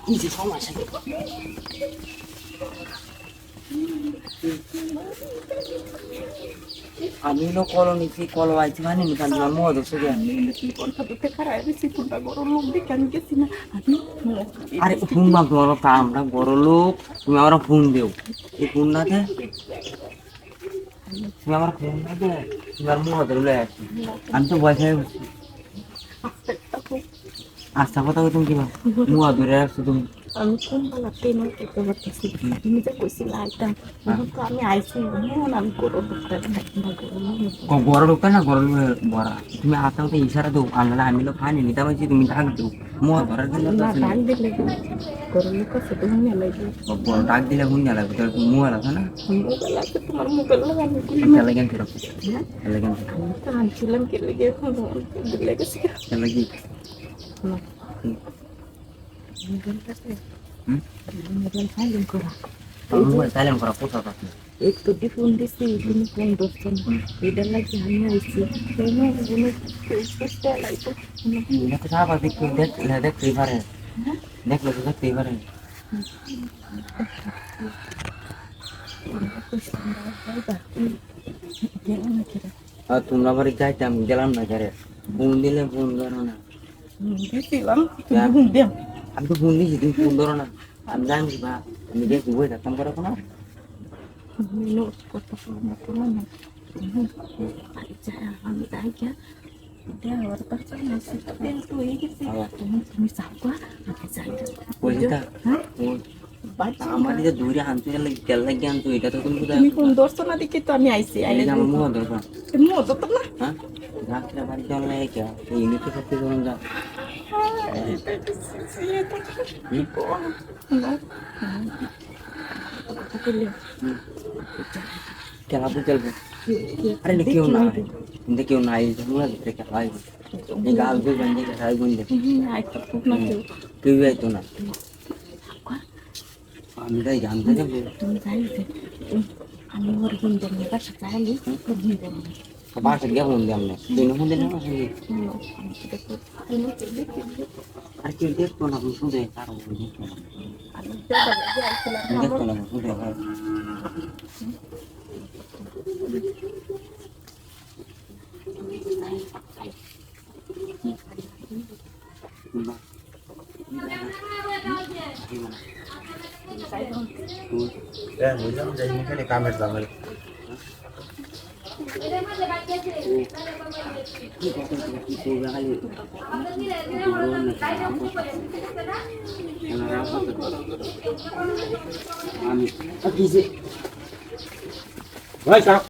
কি যে সমস্যা আমি নো কল নিছি কল আইছি মানে নিতাম মদ ওষুধ আরে ফোন না বড় আমরা বড় লোক তুমি আমার ফোন দিও এই ফোন না দে তুমি আমার ফোন না দে তুমি আর মদ ধরে আসি আমি তো বয়স হয়ে গেছি আচ্ছা কথা তুমি কি মদ ধরে আসছো তুমি আমি কোন বেলাতে নয় করতে পারতেছি তুমি যে কইছিলা আইতাম তো আমি আইছি মন আমি করো ডক্টর বড় লোকটা না বড় বড় তুমি আতাও তো ইশারা দাও আমরা আমি লোক খানি নিতে পারছি তুমি ডাক দাও মদ ধরার জন্য না ডাক দিলে করো লোক আছে তুমি মেলাই দিও বড় ডাক দিলে হুন গেল তোর মোবাইল আছে না মোবাইল আছে তোমার মোবাইল লাগানো খেলা গেম খেলো খেলা গেম আমি তো আনছিলাম কে লেগে এখন দিলে গেছে খেলা কি না মোবাইল সাইলেন্ট করা মোবাইল সাইলেন্ট করা পোষা থাকে একটু ফোন দিছি তুমি ফোন ধরছেন এটা লাগে আমি আইছি এটা তো সারা দেখতে দেখতে পারে দেখলে তো দেখতেই পারে আর তোমরা বাড়ি যাইতাম গেলাম না ঘরে ফোন দিলে ফোন ধরো না আমি তো ফোন দিয়েছি তুমি ফোন ধরো না আমি জানি বা আমি দেখি বই থাকতাম করে কোনো আমি যাই গিয়া দেওয়ার কাছে তুমি যাবো আমি যাই আমার যে দূরে আনতে গেলে তেল লাগিয়ে আনতো এটা তো তুমি তুমি কোন দর্শন দিকে তো আমি আইছি আমার মুখ দরকার মত তো না হ্যাঁ রাত্রে বাড়ি চল না কে ইউনিটি করতে চলুন যা খেলা তো চলবে আরে কেউ নাই তোমরা খেলাই গাল দিয়ে বন্ধে খেলাই বন্ধে কেউ যাইতো না আমি তাই জানতে যাবো তুমি যাই আমি ওর হিন্দু বাসা চাইলি ওর হিন্দু বাসা গিয়ে ফোন দিয়ে আমরা দুই ফোন দিলে আর কেউ দেখতো না শুধু কারণ দেখতো না শুধু বুঝলাম যে এখানে কামের জামেল আমি